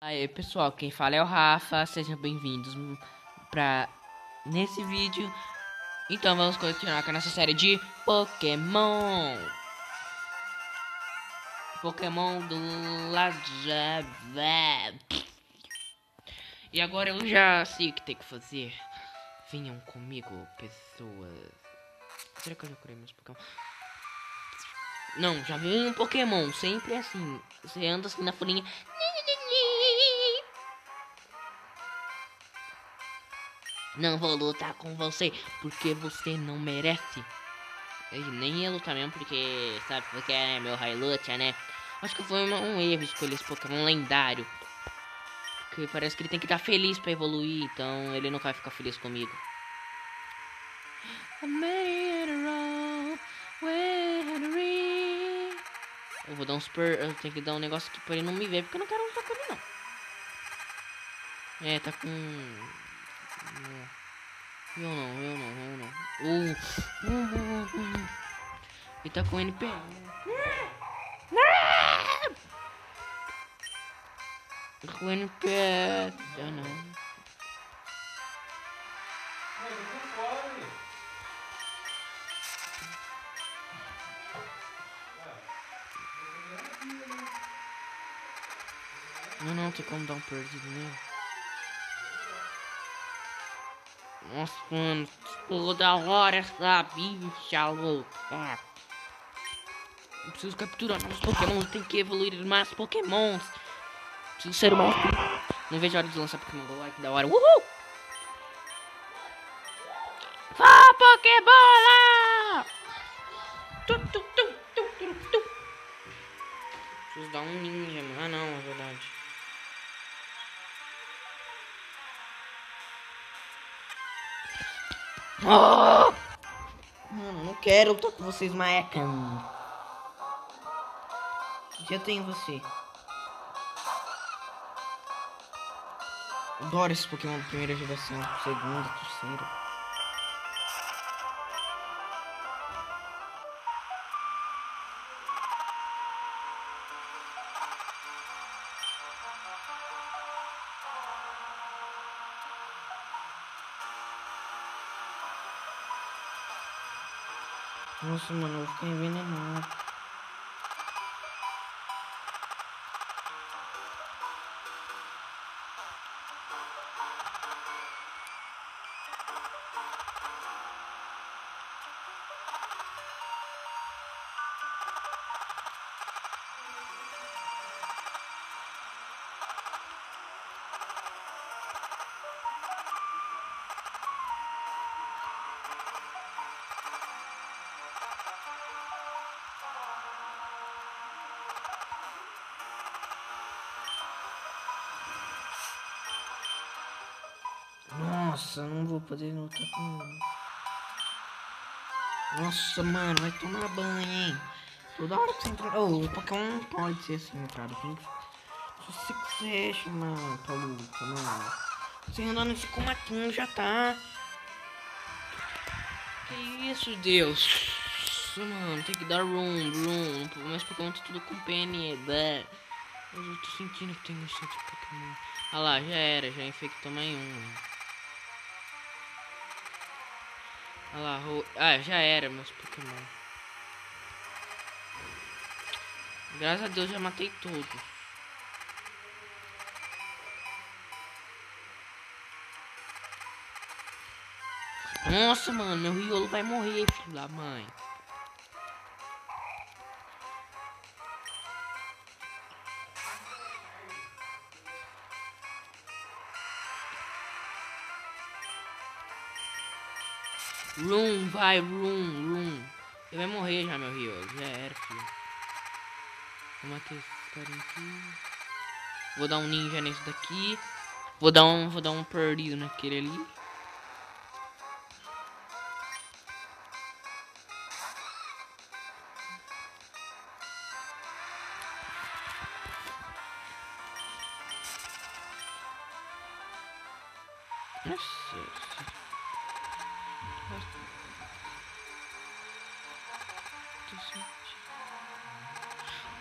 Aí, pessoal, quem fala é o Rafa, sejam bem-vindos para nesse vídeo. Então vamos continuar com a nossa série de Pokémon. Pokémon do Lajava. E agora eu já sei o que tem que fazer. Venham comigo, pessoas. Será que eu já curei meus Pokémon? Não, já vi um Pokémon, sempre assim. Você anda assim na folhinha. Não vou lutar com você, porque você não merece. Ele nem ia lutar mesmo, porque, sabe, porque é meu Hylute, né? Acho que foi um erro escolher esse Pokémon lendário. Porque parece que ele tem que estar feliz pra evoluir, então ele não vai ficar feliz comigo. Eu vou dar um super. Eu tenho que dar um negócio aqui pra ele não me ver, porque eu não quero lutar com ele, não. É, tá com. Eu não. Ele tá com NP. Com NPS. Ah, não. Não, tem como dar um perdido nele. Nossa, mano, toda hora essa bicha louca. Eu preciso capturar novos Pokémon, tem que evoluir mais Pokémons. Preciso ser o mais. Não vejo a hora de lançar Pokémon Go, ai que da hora. Uhul! Vá, Pokébola! Preciso dar um ninja, mano. Ah, não, é verdade. Oh! Mano, não quero lutar com vocês, Maekan. Já tenho você. Adoro esse Pokémon da primeira geração, segunda, terceira. Nossa, mano, eu vou ficar envenenado. Nossa, não vou poder lutar com. Nossa, mano, vai tomar banho, hein? Toda hora que você entra. Oh, o Pokémon não pode ser assim, cara. Tem que. Se você quiser chamar pra luta, mano. Você andando nesse comatinho já tá. Que isso, Deus? Nossa, mano, tem que dar room. Mas Pokémon tá tudo com PN. Blé. Mas eu tô sentindo que tem um centro de Pokémon. Ah lá, já era, já infectou mais um. Ah lá, já era meus Pokémon. Graças a Deus já matei todos. Nossa, mano, meu Riolo vai morrer, filho da mãe. Room. Ele vai morrer já, meu Riolo. Já era, filho. Vou matar esse carinha aqui. Vou dar um ninja nesse daqui. Vou dar um perdido naquele ali. Nossa.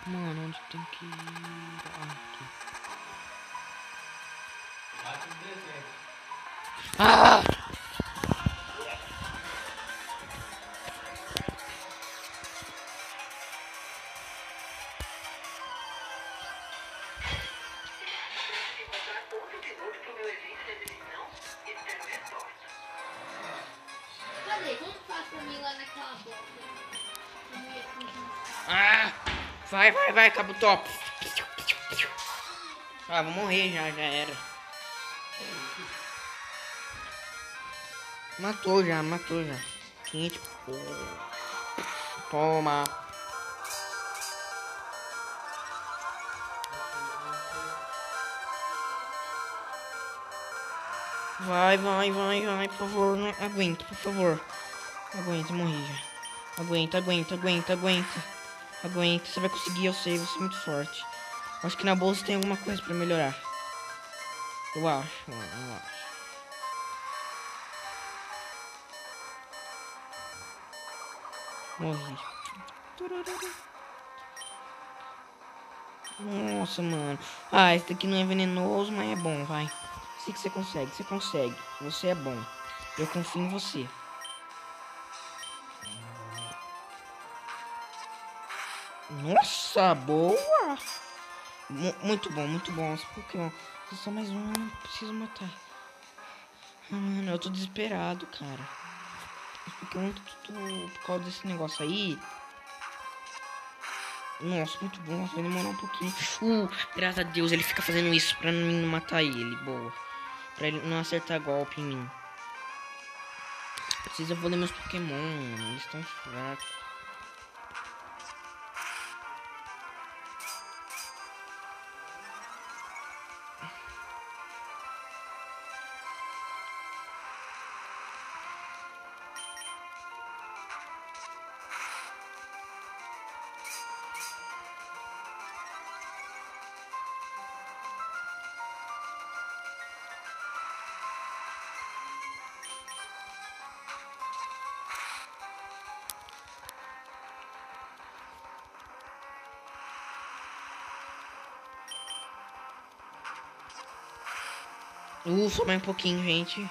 Mano, onde tem que ir? Aqui. Ah! Cadê? Como que faz pra mim lá naquela boca? Ah! Vai, acaba o top. Ah, vou morrer já era. Matou já. Quente, pô. Toma. Vai, por favor, não aguenta, por favor. Aguenta, morri já. Aguenta, você vai conseguir, eu sei, você é muito forte. Acho que na bolsa tem alguma coisa pra melhorar. Eu acho, mano, eu acho. Morri. Nossa, mano. Ah, esse daqui não é venenoso, mas é bom, vai. Sei que você consegue. Você é bom. Eu confio em você. Nossa, boa! Muito bom. Esse Pokémon. Só mais um, eu não preciso matar. Ah, mano, eu tô desesperado, cara. Esse Pokémon, por causa desse negócio aí. Nossa, muito bom. Nossa, vai demorar um pouquinho. Graças a Deus, ele fica fazendo isso pra mim não matar ele. Boa. Pra ele não acertar golpe em mim. Preciso evoluir meus Pokémon, mano. Eles estão fracos. Só mais um pouquinho, gente.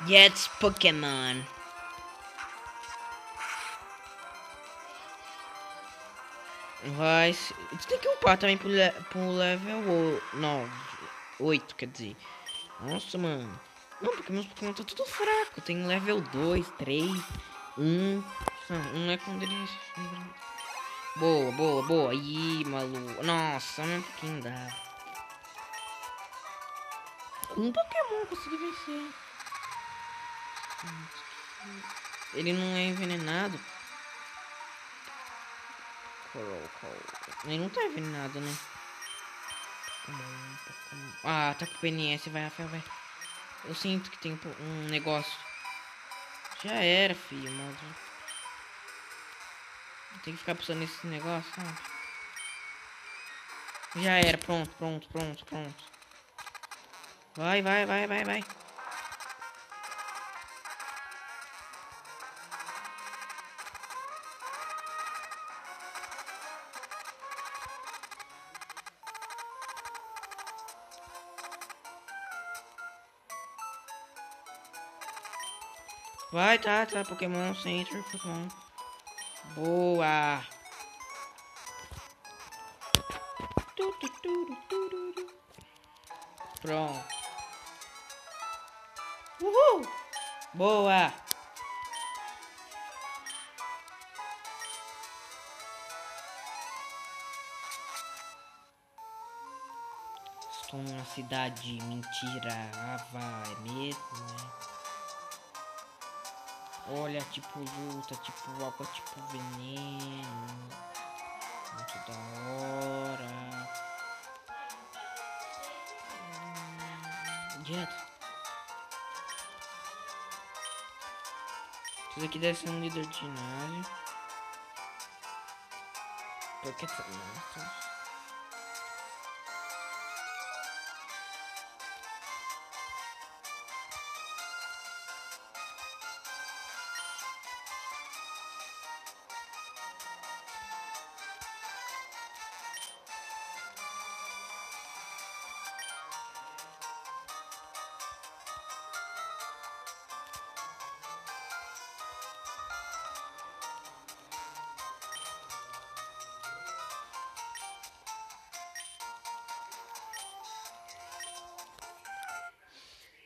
Yes, Pokémon. Vai. Você tem que upar também pro level 9. 8, quer dizer. Nossa, mano. Não, porque meus Pokémon tá tudo fraco. Tem level 2, 3, 1. Não é quando eles. Boa. Ih, maluco. Nossa, um pouquinho dá. Um Pokémon consegui vencer. Ele não é envenenado. Ele não tá envenenado, né? Ah, tá com PNS. Vai, Rafael, vai. Eu sinto que tem um negócio. Já era, filho, mano. Tem que ficar pensando nesse negócio, sabe? Já era, pronto. Vai. Vai, tá, Pokémon Center, Pokémon. Boa. Pronto. Uhul. Boa. Estou numa cidade, mentira. Ah, vai, mesmo, né? Olha, tipo luta, tipo água, tipo veneno. Muito da hora. Direto. Isso aqui deve ser um líder de ginásio. Porque tá. Nossa.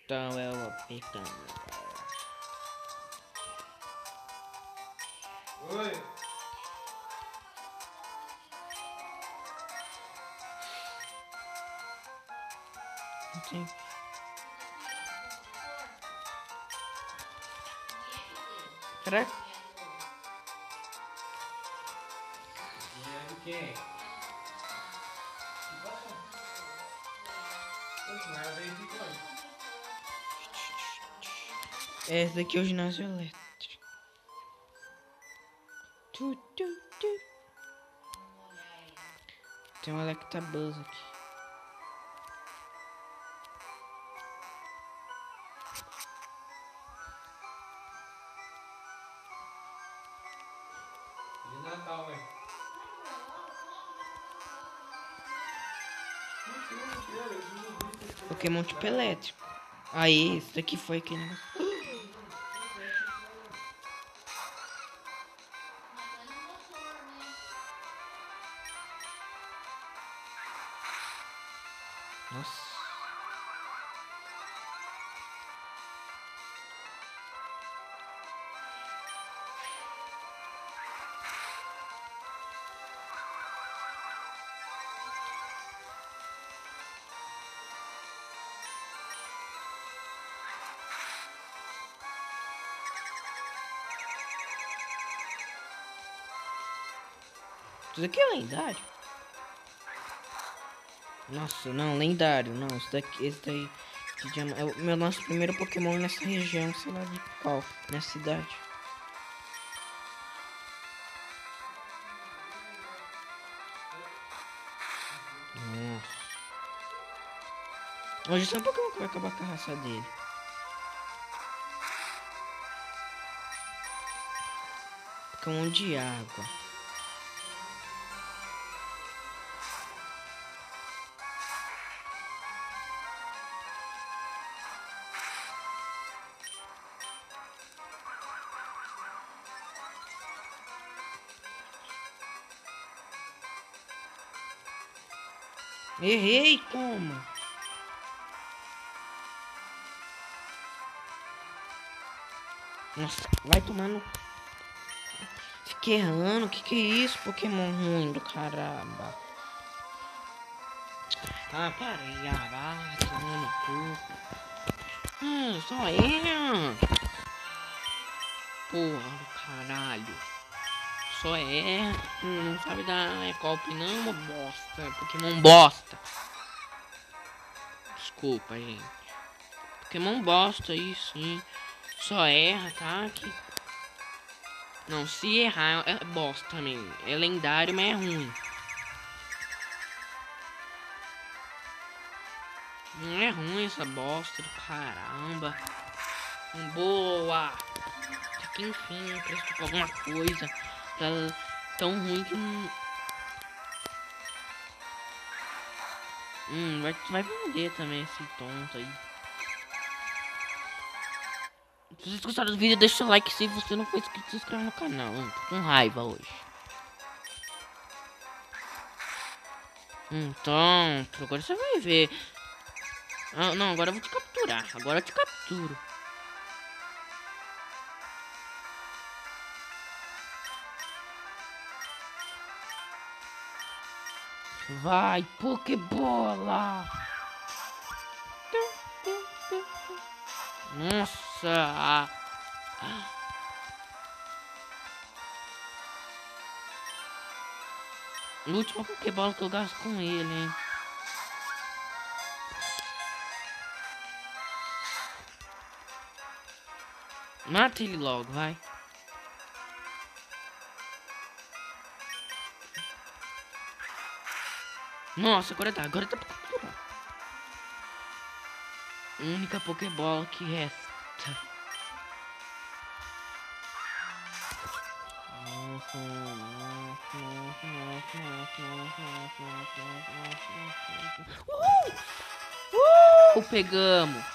Então eu vou pegando. Oi. Sim. Caraca. Dinheiro de quem? Poxa, mas ela veio de quando? Esse daqui é o ginásio elétrico. Tem um Electabuzz aqui. De Natal, velho. Pokémon tipo elétrico. Aí, esse daqui foi aquele negócio. Nossa. Isso daqui é lendário? Nossa, não, lendário, não. Esse daí é o meu nosso primeiro Pokémon nessa região, sei lá de qual, nessa cidade. Nossa. Hoje só um Pokémon que vai acabar com a raça dele. Pokémon de água. Errei, como? Nossa, vai tomando. Fiquei errando, que é isso? Pokémon ruim do caramba. Ah, parei, tomando cu. Só é. Porra do caralho. Só é. Não sabe dar golpe não, uma bosta. Pokémon bosta. Desculpa, gente. Pokémon bosta aí, sim. Só erra, tá? Não, se errar é bosta também. É lendário, mas é ruim. Não é ruim essa bosta do caramba. Boa! Até que enfim, prestou pra alguma coisa. Tá tão ruim que não. Vai perder também esse tonto aí. Se vocês gostaram do vídeo, deixa o like. Se você não for inscrito, se inscreve no canal. Tô com raiva hoje. Então, agora você vai ver. Ah, não, agora eu vou te capturar. Agora eu te capturo. Vai, Pokébola! Nossa! O último Pokébola que eu gasto com ele, hein? Mata ele logo, vai. Nossa, agora dá pra capturar. Única Pokébola que resta. Pegamos.